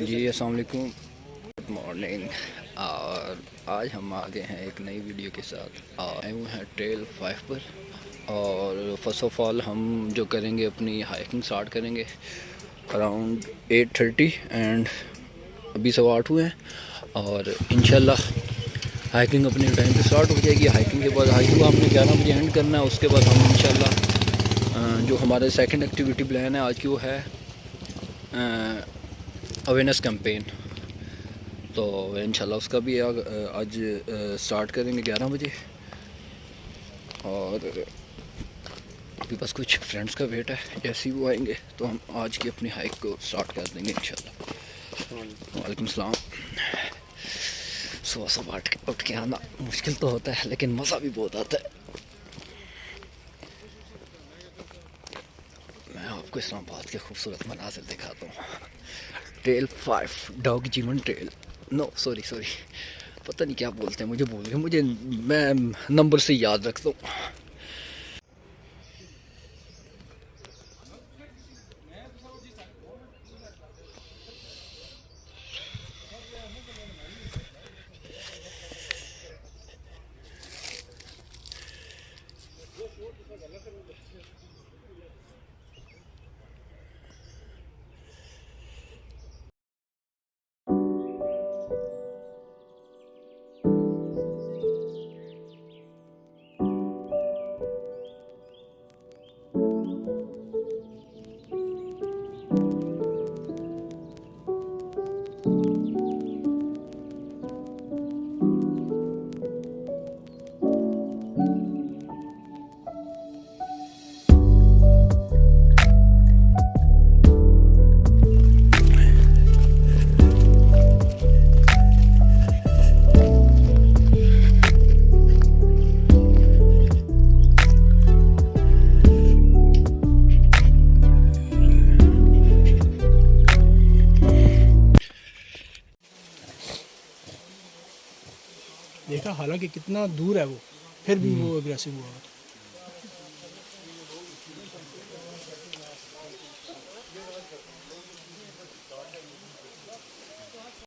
जी अस्सलाम वालेकुम, good morning. और आज हम आ गए हैं एक नई वीडियो के साथ। आए हुए हैं ट्रेल 5 पर। और फर्स्ट ऑफ ऑल हम जो करेंगे अपनी हाइकिंग स्टार्ट करेंगे अराउंड 8:30 एंड अभी 8:15 हुए हैं। और इंशाल्लाह हाइकिंग अपने टाइम पे स्टार्ट हो जाएगी। हाइकिंग के बाद हाइकिंग को हमने 11 बजे एंड करना है। उसके बाद हम इंशाल्लाह जो हमारे सेकंड एक्टिविटी प्लान है आज की वो है अवेयरनेस कैंपेन। तो इंशाल्लाह उसका भी आज स्टार्ट करेंगे 11 बजे। और अभी बस कुछ फ्रेंड्स का वेट है, जैसे ही वो आएंगे तो हम आज की अपनी हाइक को स्टार्ट कर देंगे इंशाल्लाह। वालेकुम सलाम। सुबह सुबह उठ के आना मुश्किल तो होता है लेकिन मज़ा भी बहुत आता है। मैं आपको इस्लामाबाद के खूबसूरत मनाजिर दिखाता हूँ। ट्रेल 5 डॉग जीवन ट्रेल, नो सॉरी पता नहीं क्या बोलते हैं, मुझे भूल गए। मैं नंबर से याद रखता हूँ। देखा हालांकि कितना दूर है वो, फिर भी वो अग्रेसिव हुआ।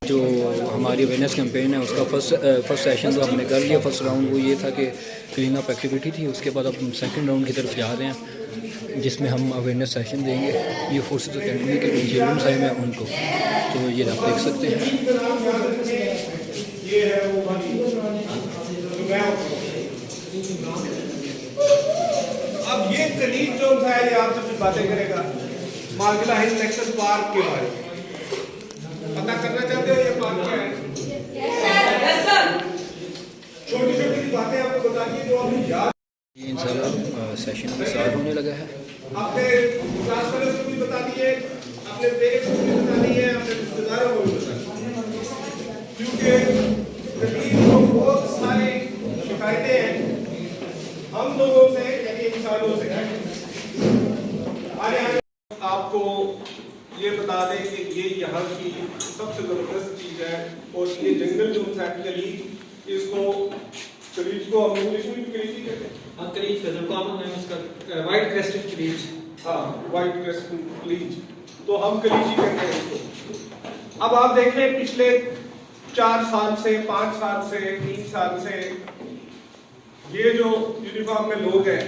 जो हमारी अवेयरनेस कैंपेन है उसका फर्स्ट सेशन तो हमने कर लिया। फर्स्ट राउंड वो ये था कि क्लीन अप एक्टिविटी थी। उसके बाद अब हम सेकंड राउंड की तरफ जा रहे हैं जिसमें हम अवेयरनेस सेशन देंगे। ये फोर्सेस अकेडमी के जो चिल्ड्रन साहिब हैं उनको, तो ये आप देख सकते हैं। अब ये कलीग जो है ये आपसे कुछ बातें करेगा मार्गिला हिल नेशनल पार्क के बारे में। पता करना चाहते हो ये पार्क क्या है? छोटी छोटी बातें आपको बताइए जो आपको याद। इंशाल्लाह सेशन स्टार्ट होने लगा है। अपने क्लास वालों को भी बता दिए, अपने पेरेंट्स को भी बता दिए, अपने रिश्तेदारों को भी बता दिए, क्योंकि कलीग को बहुत सारी शिकायतें हैं हम लोगों से, यानी इंसानों से। आपको ये बता दें कि ये यहाँ की सबसे जबरदस्त चीज है। और ये जंगल जो एक्चुअली इसको कलीज को हम इंग्लिश में कलीज ही कहते हैं। हाँ, कलीज का जो कॉमन नेम इसका वाइट क्रेस्टेड कलीज। हाँ, वाइट क्रेस्टेड कलीज, तो हम कलीज ही कहते हैं इसको। अब आप देखें पिछले 4 साल से, 5 साल से, 3 साल से ये जो यूनिफॉर्म में लोग हैं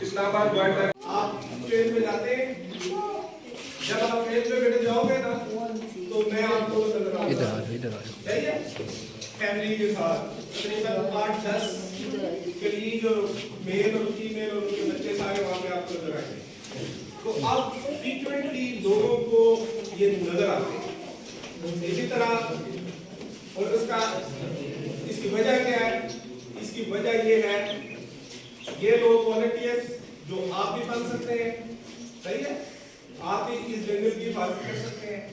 इस्लामाबाद बॉर्डर, आप ट्रेन में जाते हैं, जब आप ट्रेन में बैठे जाओगे ना तो मैं आपको इधर आ जाइए फैमिली के साथ तकरीबन 8-10 कलीग मेल और फीमेल और उनके बच्चे सारे वहां पे आपको नजर आएंगे। तो अब फ्रीक्वेंटली लोगों को ये नजर आते हैं। इसी तरह और उसका इसकी वजह क्या है? इसकी वजह ये है, ये लोग वॉलंटियर्स जो आप भी बन सकते हैं, सही है, आप भी इस जंगल की हिफाजत कर सकते हैं।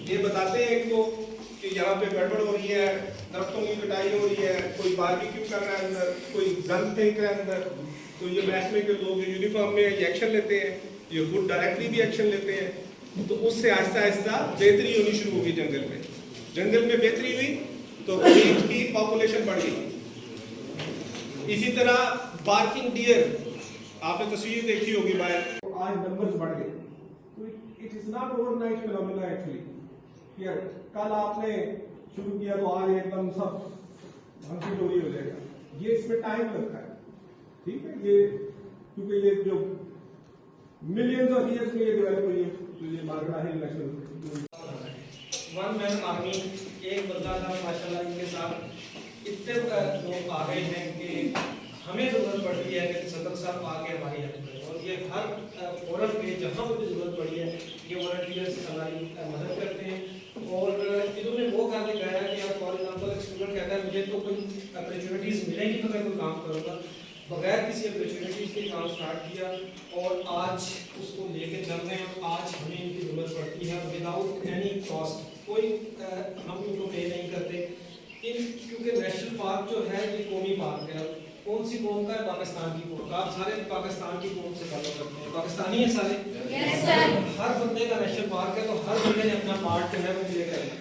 ये बताते हैं इनको कि यहाँ पे गड़बड़ हो रही है, दरख्तों की कटाई हो रही है, कोई बारबेक्यू कर रहा है अंदर, कोई गन फेंक रहा है अंदर, तो ये महकमे के लोग यूनिफॉर्म में ये एक्शन लेते हैं, ये खुद डायरेक्टली भी एक्शन लेते हैं। तो उससे आहिस्ता आहिस्ता बेहतरी होनी शुरू होगी जंगल में। जंगल में बेहतरी हुई तो कलीज की पॉपुलेशन बढ़ गई। इसी तरह बार्किंग डियर, आपने तस्वीर देखी होगी बाहर, आज नंबर्स बढ़ गए। It is not overnight phenomena actually. कल आपने शुरू किया तो आज एकदम सब भंगी चोरी हो जाएगा, ये इसमें टाइम लगता है, ठीक है। ये क्योंकि ये जो मिलियंस ऑफ ईयर्स में ये डेवलप हुई है, तो ये मार्गड़ा hill national one man army, एक बंदा था माशाल्लाह, इनके साथ इतने लोग आ गए हैं कि हमें जरूरत पड़ती है कि सदर साहब आके हमारी हेल्प करें, और ये हर फोरम पे जहाँ मुझे जरूरत पड़ी है ये वॉलंटियर्स हमारी मदद करते हैं। और इन्होंने वो काम दिखाया कि आप फॉर एग्जाम्पल एक स्टूडेंट कहता है मुझे तो कोई अपॉर्चुनिटीज़ मिलेंगी तो मैं कोई काम करूँगा, बगैर किसी अपॉर्चुनिटीज़ के काम स्टार्ट किया और आज उसको लेके चल रहे हैं। आज हमें इनकी ज़रूरत पड़ती है विदाउट एनी कॉस्ट, कोई हम इनको पे नहीं करते क्योंकि नेशनल पार्क जो है ये कौमी पार्क है। कौन सी कौम का है? पाकिस्तान की कौम का। आप सारे पाकिस्तान की कौम से फॉलो करते हैं, पाकिस्तानी है सारे? yes, हर बंदे का नेशनल पार्क है, तो हर बंदे ने अपना पार्ट जो है वो प्ले करना है।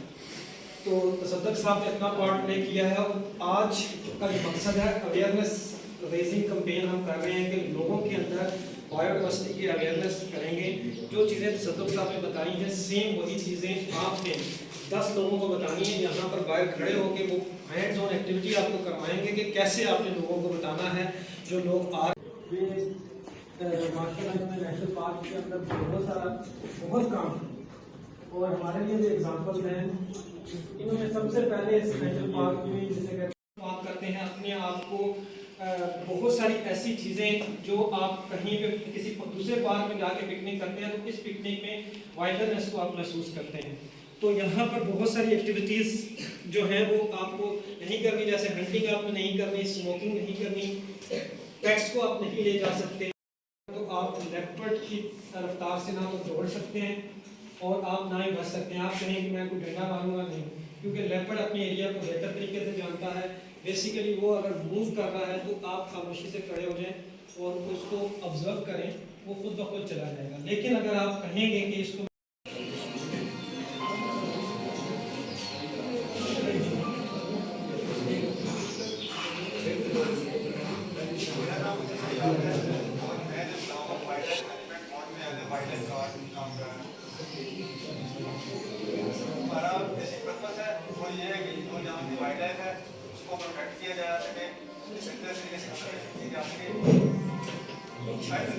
तो तसद्दुक साहब ने अपना पार्ट प्ले किया है और आज का जो मकसद है अवेयरनेस रेजिंग कैंपेन हम कर रहे हैं कि लोगों के अंदर बायोडाइवर्सिटी की अवेयरनेस करेंगे। जो चीज़ें तसद्दुक साहब ने बताई हैं सेम वही चीज़ें आपने 10 लोगों को बतानी है। यहाँ पर बाहर खड़े होकर वो हैंड्स ऑन एक्टिविटी आपको करवाएंगे कि कैसे आपने लोगों को बताना है। जो लोग आ नेशनल पार्क के अंदर बहुत काम, और हमारे लिए जो एग्जाम्पल हैं इन्होंने सबसे पहले इस नेशनल पार्क में जैसे बात करते हैं अपने आप को बहुत सारी ऐसी चीज़ें जो आप कहीं पे किसी दूसरे पार्क में जाके पिकनिक करते हैं तो इस पिकनिक में वाइल्डनेस को आप महसूस करते हैं। तो यहाँ पर बहुत सारी एक्टिविटीज़ जो हैं वो आपको नहीं करनी, जैसे हंटिंग आपने नहीं करनी, स्मोकिंग नहीं करनी, पेट्स को आप नहीं ले जा सकते, तो आप लेपर्ड की रफ्तार से ना तो दौड़ सकते हैं और आप ना ही बच सकते हैं। आप कहें कि मैं कोई डंडा मारूंगा, नहीं, क्योंकि लेपर्ड अपने एरिया को बेहतर तरीके से जानता है। बेसिकली वो अगर मूव कर रहा है तो आप खामोशी से खड़े हो जाएं और उसको ऑब्जर्व करें, वो खुद ब खुद चला जाएगा। लेकिन अगर आप कहेंगे कि इसको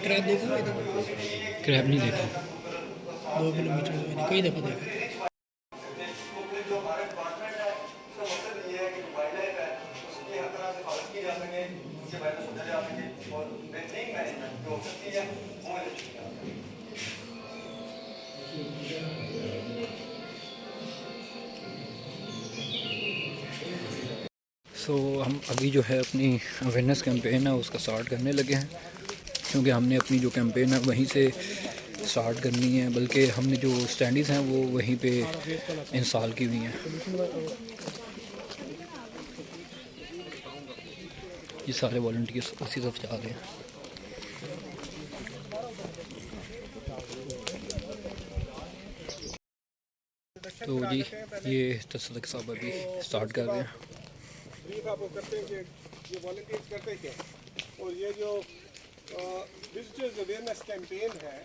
क्रैब देखा? क्रैब नहीं देखा। 2 किलोमीटर में मैंने कई दफ़ा देखा। सो हम अभी जो है अपनी अवेयरनेस कैंपेन है उसका स्टार्ट करने लगे हैं, क्योंकि हमने अपनी जो कैंपेन है वहीं से स्टार्ट करनी है, बल्कि हमने जो स्टैंडीज़ हैं वो वहीं पे इंस्टॉल की हुई हैं। ये सारे वॉलंटियर्स उसी तरफ जा रहे हैं। तो जी ये तसद्दुक साहब अभी स्टार्ट कर रहे हैं। ब्रीफ आपको करते हैं कि ये वॉलंटियर्स करते क्या, और ये जो विजिटर्स अवेयरनेस कैंपेन है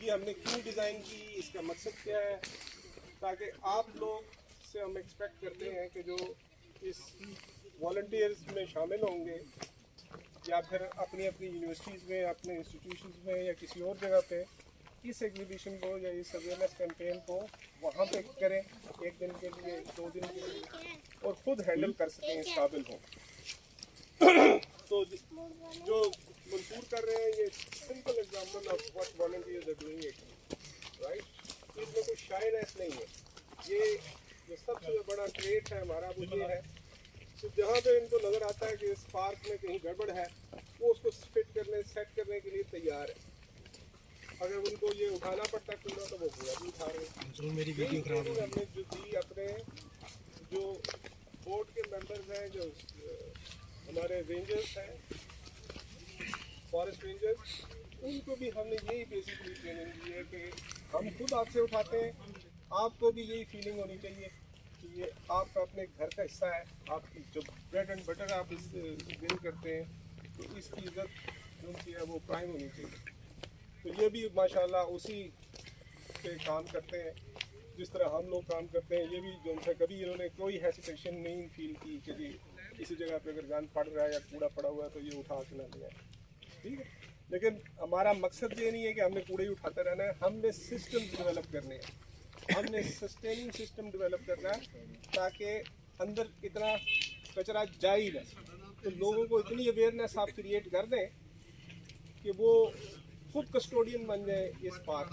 ये हमने क्यों डिज़ाइन की, इसका मकसद क्या है, ताकि आप लोग से हम एक्सपेक्ट करते हैं कि जो इस वॉलंटियर्स में शामिल होंगे या फिर अपनी अपनी यूनिवर्सिटीज़ में, अपने इंस्टीट्यूशंस में या किसी और जगह पे इस एग्जीबिशन को या इस अवेयरनेस कैंपेन को वहाँ पे करें 1 दिन के लिए, 2 दिन के लिए, और ख़ुद हैंडल कर सकें, इस काबिल हों। तो जो मंसूर कर रहे हैं ये simple example of what volunteers are doing it, right. इसमें कोई शाइनेस नहीं है। ये जो सबसे बड़ा ट्रेट है हमारा वो ये है कि जहाँ पे इनको नज़र आता है कि इस पार्क में कहीं गड़बड़ है वो उसको फिट करने, सेट करने के लिए तैयार है। अगर उनको ये उठाना पड़ता है कूड़ा तो वो कूड़ा भी उठा रहे हैं। जो मेरी वीडियो खराब हो हमने जो दी अपने जो बोर्ड के मेंबर्स हैं, जो हमारे रेंजर्स हैं, फॉरेस्ट रेंजर्स, उनको भी हमने यही बेसिकली ट्रेनिंग दी है कि हम खुद आपसे उठाते हैं, आपको भी यही फीलिंग होनी चाहिए कि ये आपका अपने घर का हिस्सा है, आपकी जो ब्रेड एंड बटर आप इस बिल करते हैं, तो इसकी इज्जत जो है वो प्राइम होनी चाहिए। तो ये भी माशाल्लाह उसी पे काम करते हैं, जिस तरह हम लोग काम करते हैं, ये भी जो उनसे कभी इन्होंने कोई हेसिटेशन नहीं फील की कि जी किसी जगह पे अगर गंद पड़ रहा है या कूड़ा पड़ा हुआ है तो ये उठा के ना लिया, ठीक है। लेकिन हमारा मकसद ये नहीं है कि हमने कूड़े ही उठाते रहना है, हमने सिस्टम डेवलप करने हैं, हमने सस्टेनिंग सिस्टम डेवलप करना है ताकि अंदर इतना कचरा जाए ही ना। तो लोगों को इतनी अवेयरनेस आप क्रिएट कर दें कि वो खुद कस्टोडियन बन जाए इस पार्क,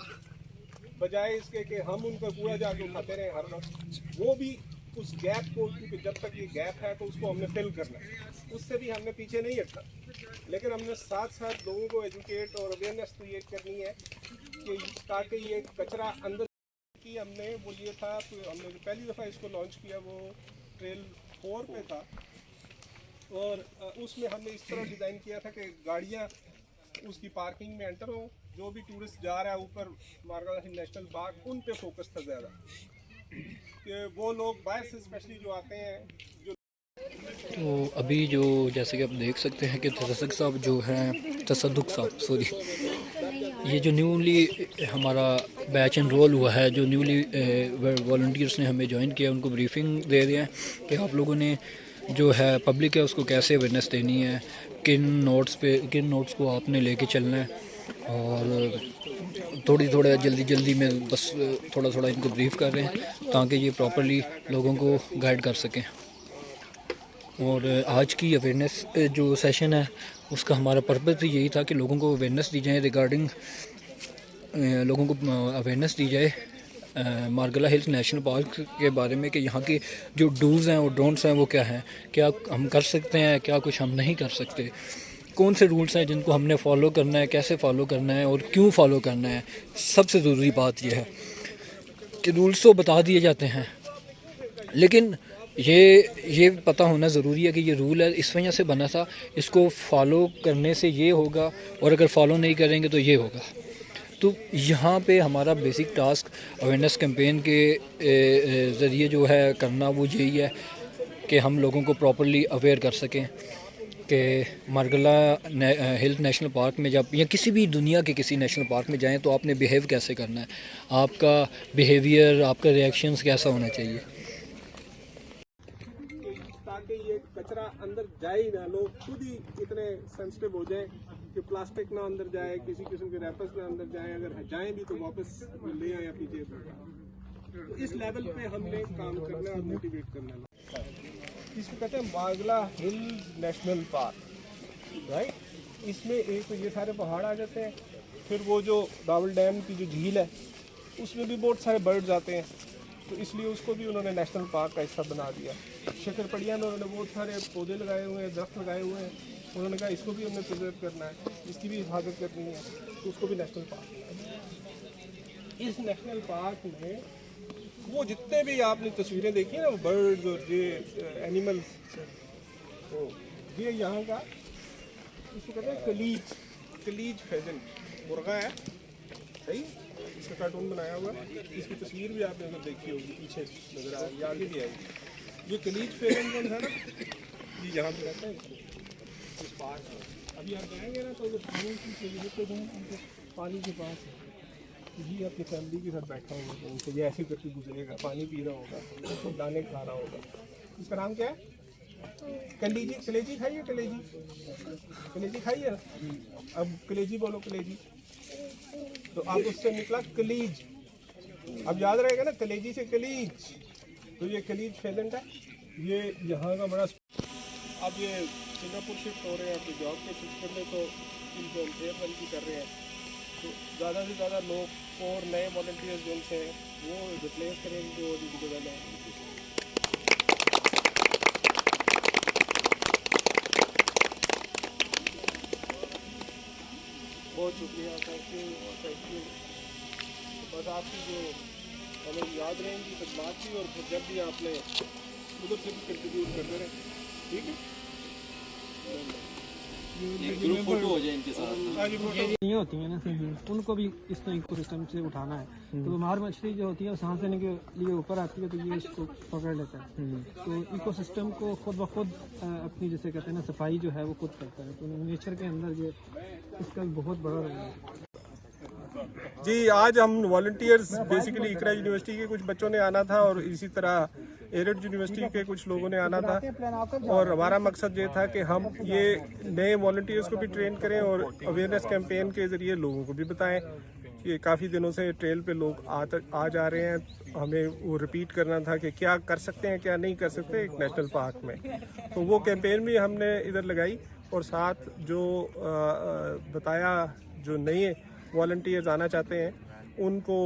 बजाय इसके कि हम उनका कूड़ा जाके उठाते रहें हर वक्त। वो भी उस गैप को, क्योंकि जब तक ये गैप है तो उसको हमने फिल करना है, उससे भी हमने पीछे नहीं हटना। लेकिन हमने साथ साथ लोगों को एजुकेट और अवेयरनेस क्रिएट करनी है कि ताकि ये कचरा अंदर की हमने वो ये था, तो हमने जो पहली दफ़ा इसको लॉन्च किया वो ट्रेल 4 पे था, और उसमें हमने इस तरह डिज़ाइन किया था कि गाड़ियाँ उसकी पार्किंग में एंटर हो, जो भी टूरिस्ट जा रहा है ऊपर मारगाला हिल नेशनल पार्क, उन पे फोकस था ज़्यादा कि वो लोग बाहर से स्पेशली जो आते हैं जो। तो अभी जो जैसे कि आप देख सकते हैं कि तसद्दुक साहब जो हैं, तसद्दुक साहब सॉरी, ये जो न्यूली हमारा बैच एनरोल हुआ है, जो न्यूली वॉलंटियर्स ने हमें ज्वाइन किया, उनको ब्रीफिंग दे रहे हैं कि आप लोगों ने जो है पब्लिक है उसको कैसे अवेयरनेस देनी है, किन नोट्स को आपने लेके चलना है, और थोड़ा जल्दी में बस थोड़ा इनको ब्रीफ कर रहे हैं ताकि ये प्रॉपर्ली लोगों को गाइड कर सकें। और आज की अवेयरनेस जो सेशन है उसका हमारा पर्पज़ भी यही था कि लोगों को अवेयरनेस दी जाए रिगार्डिंग, लोगों को अवेयरनेस दी जाए मारगाला हिल्स नेशनल पार्क के बारे में कि यहाँ के जो डूज़ हैं और डोंट्स हैं वो क्या हैं, क्या हम कर सकते हैं, क्या कुछ हम नहीं कर सकते, कौन से रूल्स हैं जिनको हमने फॉलो करना है, कैसे फॉलो करना है और क्यों फॉलो करना है। सबसे ज़रूरी बात यह है कि रूल्स तो बता दिए जाते हैं, लेकिन ये पता होना ज़रूरी है कि ये रूल है, इस वजह से बना था, इसको फॉलो करने से ये होगा, और अगर फॉलो नहीं करेंगे तो ये होगा। तो यहाँ पे हमारा बेसिक टास्क अवेयरनेस कैंपेन के ज़रिए जो है करना वो यही है कि हम लोगों को प्रॉपर्ली अवेयर कर सकें कि मारगाला हिल्स नेशनल पार्क में जब या किसी भी दुनिया के किसी नेशनल पार्क में जाएं तो आपने बिहेव कैसे करना है, आपका बिहेवियर, आपका रिएक्शंस कैसा होना चाहिए, ताकि ये कचरा अंदर जाए ही ना, लोग खुद ही इतने सेंसिटिव हो जाए कि प्लास्टिक ना अंदर जाए, किसी किस्म के रैपर्स ना अंदर जाए, अगर जाएं भी तो वापस ले आए पीछे। तो इस लेवल पे हमने काम करना और मोटिवेट करना। इसको कहते हैं मारगाला हिल नेशनल पार्क, राइट। इसमें एक तो ये सारे पहाड़ आ जाते हैं, फिर वो जो दावल डैम की जो झील है उसमें भी बहुत सारे बर्ड्स आते हैं, तो इसलिए उसको भी उन्होंने नेशनल पार्क का हिस्सा बना दिया। शकरपड़िया में उन्होंने बहुत सारे पौधे लगाए हुए हैं, दरख्त लगाए हुए हैं, उन्होंने कहा इसको भी हमने प्रिजर्व करना है, इसकी भी हिफाजत करनी है, तो उसको भी नेशनल पार्क बनाया। इस नेशनल पार्क में वो जितने भी आपने तस्वीरें देखी ना, वो बर्ड्स और ये एनिमल्स, तो ये यहाँ का इसको कहते हैं कलीज फेजेंट मुर्गा है, सही। इसका कार्टून बनाया हुआ है, इसकी तस्वीर भी आपने तो देखी होगी, पीछे नजर आ रही है, आगे भी आएगी। ये कलीज फेजेंट जो है ना, ये यहाँ पे रहता है इस पार्क में। अभी आप जाएंगे ना तो पानी की जरूरत है, पानी के पास है जी, अपनी फैमिली के साथ बैठा होगा तो उनको ये ऐसे करके गुजरेगा, पानी पी रहा होगा, दाने खा रहा होगा। इसका नाम क्या है? कलेजी खाइए, कलेजी खाइए ना। अब कलेजी बोलो, कलेजी, तो आप उससे निकला कलीज, अब याद रहेगा ना, कलेजी से कलीज, तो ये कलीज फेजेंट है, ये यहाँ का बड़ा। अब ये सिंगापुर शिफ्ट हो रहे हैं अपनी जॉब पे शिफ्ट करने, तो इनको हम फेयर की कर रहे हैं, तो ज़्यादा से ज़्यादा लोग और नए वॉलंटियर्स जो उनसे वो रिप्लेस करेंगे जो इंडिविजुअल है। बहुत शुक्रिया, थैंक यू। बस आपकी जो हमें याद रहेंगी खिदमत की, और फिर जब भी आपने उधर से भी कंट्रीब्यूट करते रहे, ठीक है। ग्रुप फोटो हो जाए इनके साथ। ये होती है ना सिंगल, उनको भी इस इकोसिस्टम से उठाना है, तो मार मछली जो होती है वो सांस लेने के लिए ऊपर आती है, तो ये इसको पकड़ लेता है। तो इकोसिस्टम को खुद ब खुद अपनी जैसे कहते हैं ना सफाई जो है वो खुद करता है, तो नेचर के अंदर ये इसका बहुत बड़ा रोल है। जी, आज हम वॉलंटियर्स बेसिकली इकरा यूनिवर्सिटी के कुछ बच्चों ने आना था और इसी तरह एरट यूनिवर्सिटी के कुछ लोगों ने आना था और हमारा मकसद ये था कि हम ये नए वॉलंटियर्स को भी ट्रेन करें और अवेयरनेस कैंपेन के ज़रिए लोगों को भी बताएं कि काफ़ी दिनों से ट्रेल पे लोग आ जा रहे हैं। हमें वो रिपीट करना था कि क्या कर सकते हैं क्या नहीं कर सकते एक नेशनल पार्क में, तो वो कैंपेन भी हमने इधर लगाई और साथ जो बताया जो नए वॉलंटियर्स आना चाहते हैं उनको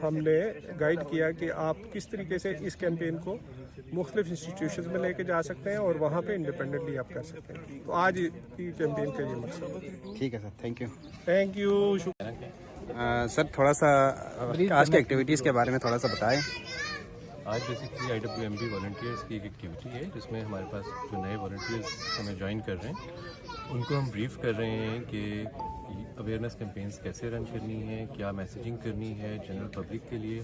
हमने गाइड किया कि आप किस तरीके से इस कैंपेन को मुख्तलिफ इंस्टीट्यूशंस में लेके जा सकते हैं और वहाँ पे इंडिपेंडेंटली आप कर सकते हैं। तो आज की कैंपेन का ये मकसद है। ठीक है sir, thank you. Thank you. Sir थोड़ा सा आज की एक्टिविटीज़ के बारे में थोड़ा सा बताएं। आज बेसिकली IWMB वॉलंटियर्स की एक एक्टिविटी है जिसमें हमारे पास जो नए वॉलंटियर्स हमें ज्वाइन कर रहे हैं उनको हम ब्रीफ कर रहे हैं कि अवेयरनेस कैंपेन्स कैसे रन करनी है, क्या मैसेजिंग करनी है जनरल पब्लिक के लिए,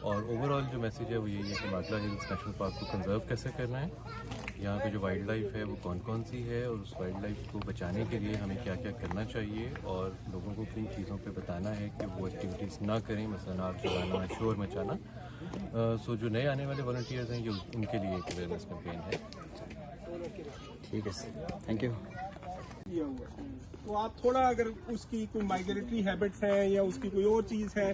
और ओवरऑल जो मैसेज है वो यही है कि मातला हिल्स नेशनल पार्क को कंजर्व कैसे करना है, यहाँ पे जो वाइल्ड लाइफ है वो कौन कौन सी है और उस वाइल्ड लाइफ को बचाने के लिए हमें क्या क्या करना चाहिए, और लोगों को किन चीज़ों पे बताना है कि वो एक्टिविटीज़ ना करें, मसलन आग जलाना, शोर मचाना। सो जो नए आने वाले वॉलंटियर्स हैं ये उनके लिए एक अवेयरनेस कैंपेन है। ठीक है सर, थैंक यू। तो आप थोड़ा अगर उसकी कोई माइग्रेटरी हैबिट्स हैं या उसकी कोई और चीज़ है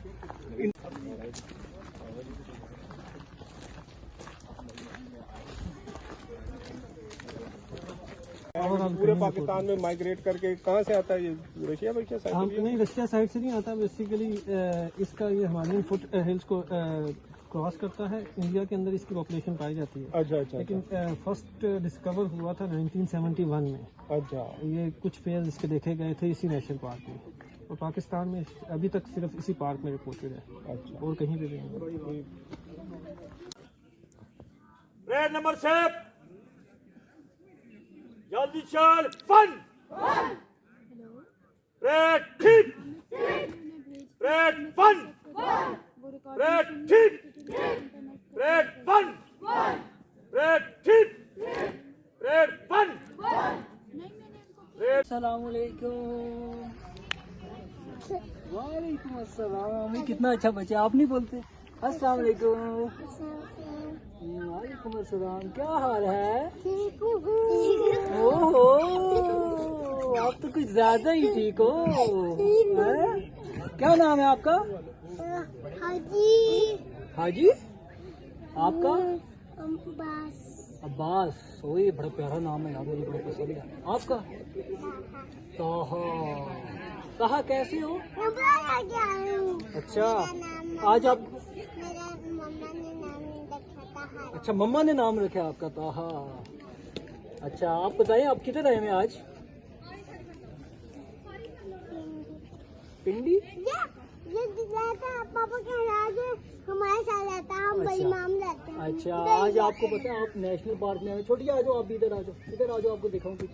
पूरे पाकिस्तान में माइग्रेट करके कहाँ से आता है ये? Russia side? नहीं, रशिया साइड से नहीं आता। बेसिकली इसका ये हिमालयन फुट हिल्स को क्रॉस करता है। इंडिया के अंदर इसकी पॉपुलेशन पाई जाती है। अच्छा। लेकिन फर्स्ट डिस्कवर हुआ था 1971 में। अच्छा। ये कुछ फेज इसके देखे गए थे इसी नेशनल पार्क में, और पाकिस्तान में अभी तक सिर्फ इसी पार्क में रिपोर्टेड है। अच्छा। और कहीं पे भी नहीं। रेड नंबर 7 जल्दी चल फन रेड ठीक रेड फन रेड ठीक रेड फन रेड ठीक रेड फन। अस्सलामुअलैकुम। वालेकुम अस्सलाम। ये कितना अच्छा बच्चा, आप नहीं बोलते। अस्सलामुअलैकुम। वालेकुम अस्सलाम। क्या हाल है? ओहो, आप तो कुछ ज्यादा ही ठीक हो। हैं? क्या नाम है आपका? हाजी। आपका? अब्बास। ओ ये बड़ा प्यारा नाम है यार, मुझे बड़ा पसंद है। आपका? ताहा। ताहा कैसे हो? अच्छा, आज आप? अच्छा, मम्मा ने नाम रखा आपका ताहा। अच्छा, आप बताइए आप किधर आए हैं आज? पिंडी? पापा हमारे साथ रहता है, हम बड़ी माम रहते हैं। अच्छा, आज आपको पता है आप नेशनल पार्क में आए। छोटी आ जाओ, आप भी इधर आ जाओ, इधर आ जाओ, आपको दिखाऊं कुछ।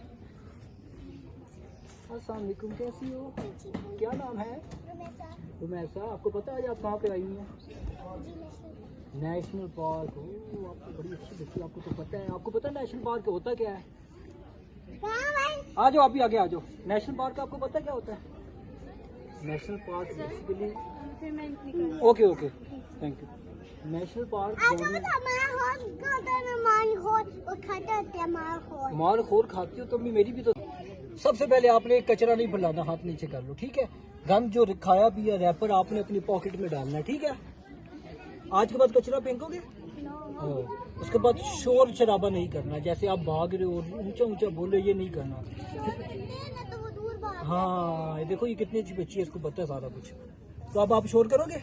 अस्सलाम वालेकुम, कैसी हो? क्या नाम है? रुमैसा। आपको पता है आज आप कहाँ पे आई हुई हैं? National park. हो, आपको बड़ी अच्छी बच्ची, आपको तो पता है। आपको पता है नेशनल पार्क होता क्या है? आ जाओ, आप भी आगे आ जाओ। नेशनल पार्क आपको पता क्या होता है? National park basically, okay okay, thank you. National park मार खोर खाती हो तो मेरी भी तो। सबसे पहले आपने कचरा नहीं फैलाना, हाथ नीचे कर लो, ठीक है? गंद जो खाया पिया रैपर आपने अपनी पॉकेट में डालना है, ठीक है? आज के बाद कचरा फेंकोगे? उसके बाद शोर शराबा नहीं करना, जैसे आप भाग रहे हो ऊंचा ऊंचा बोले, ये नहीं करना। हाँ, ये देखो ये कितनी अच्छी बच्ची है, इसको पता है सारा कुछ। तो अब आप शोर करोगे?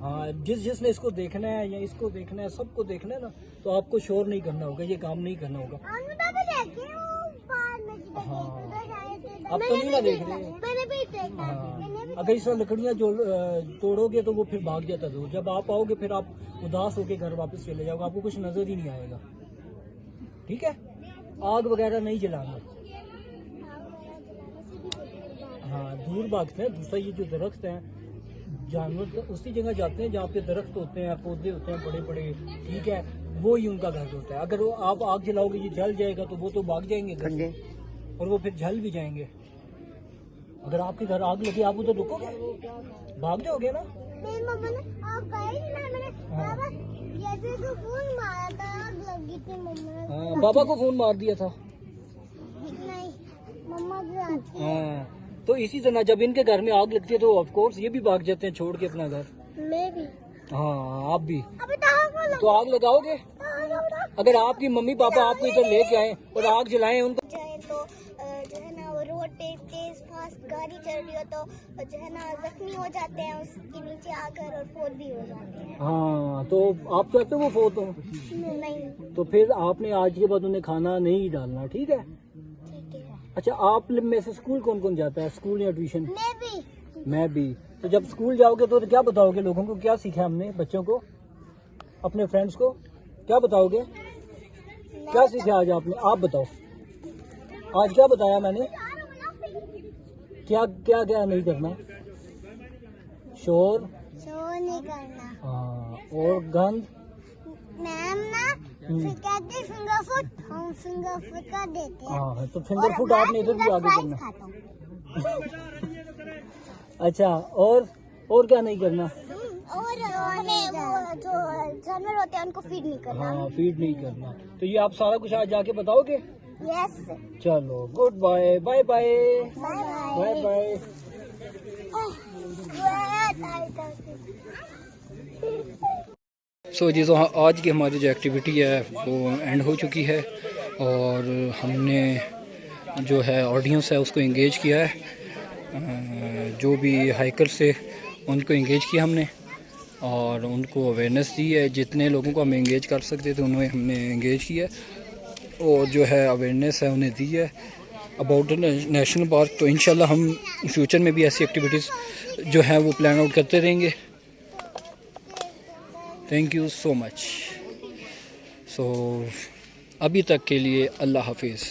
हाँ, जिसने इसको देखना है या इसको देखना है, सबको देखना है ना, तो आपको शोर नहीं करना होगा, ये काम नहीं करना होगा। हाँ, अब तो नहीं ना देख रहे। हाँ, अगर इस तरह लकड़ियाँ जो तोड़ोगे तो वो फिर भाग जाता है। जब आप आओगे फिर आप उदास होके घर वापस चले जाओगे, आपको कुछ नजर ही नहीं आएगा, ठीक है? आग वगैरह नहीं जलाना। हाँ, दूर भागते हैं। दूसरा ये जो दरख्त हैं, जानवर तो उसी जगह जाते हैं जहाँ पे दरख्त होते हैं, पौधे होते हैं बड़े बड़े, ठीक है? वो ही उनका घर होता है। अगर वो आप आग जलाओगे ये जल जाएगा तो वो तो भाग जाएंगे घर से, और वो फिर जल भी जाएंगे। अगर आपके घर आग लगी आप उधर रुकोगे, भाग जाओगे ना? मेरी मम्मा ने आप गए ना, मैंने बाबा जैसे तो फोन मारा था, आग लगी थी मम्मा ने। हाँ, बाबा को फोन मार दिया था। नहीं, मम्मा जो आती है। हाँ, तो इसी तरह जब इनके घर में आग लगती है तो ऑफ कोर्स ये भी भाग जाते हैं छोड़ के अपना घर। मैं भी। हाँ, आप भी। अबे तो तो आग लगाओगे? अगर आपकी मम्मी पापा आपको इधर लेके आए और आग जलाएं उनको, जाए तो जो है ना वो रोड पे तेज फास्ट गाड़ी चल रही हो तो जो है ना जख्मी हो जाते हैं उसके नीचे आकर, और फोन भी हो जाते हैं। हाँ, तो आप चाहते हो वो फोत हो? नहीं। तो फिर आपने आज के बाद उन्हें खाना नहीं डालना, ठीक है? ठीक है। अच्छा, आप में से स्कूल कौन कौन जाता है, स्कूल या ट्यूशन? मैं भी। मैं भी। तो जब स्कूल जाओगे तो क्या बताओगे लोगों को, क्या सीखा हमने, बच्चों को, अपने फ्रेंड्स को क्या बताओगे? क्या सीखा आज आपने, आप बताओ। आज क्या बताया मैंने? क्या क्या क्या नहीं करना? शोर नहीं करना। हाँ, और गंद। मैम ना फिर कहते फिंगर फुट, हम फिंगर फुट कर देते हैं। हाँ, तो फिंगर फुट आपने इधर भी आगे करना। खाता हूँ। अच्छा, और क्या नहीं करना? और हमें वो जो जानवर होते हैं उनको फीड नहीं करना। हाँ, फीड नहीं करना। तो ये आप सारा कुछ आज जाके बताओगे? यस। चलो, good bye, bye bye, bye bye. So जी, तो आज की हमारी जो एक्टिविटी है वो एंड हो चुकी है और हमने जो है ऑडियंस है उसको एंगेज किया है, जो भी हाइकर से उनको एंगेज किया हमने और उनको अवेयरनेस दी है। जितने लोगों को हम एंगेज कर सकते थे उन्हें हमने एंगेज किया और जो है अवेयरनेस है उन्हें दी है अबाउट नेशनल पार्क। तो इंशाल्लाह हम फ्यूचर में भी ऐसी एक्टिविटीज़ जो है वो प्लान आउट करते रहेंगे। Thank you so much. So अभी तक के लिए अल्लाह हाफिज़।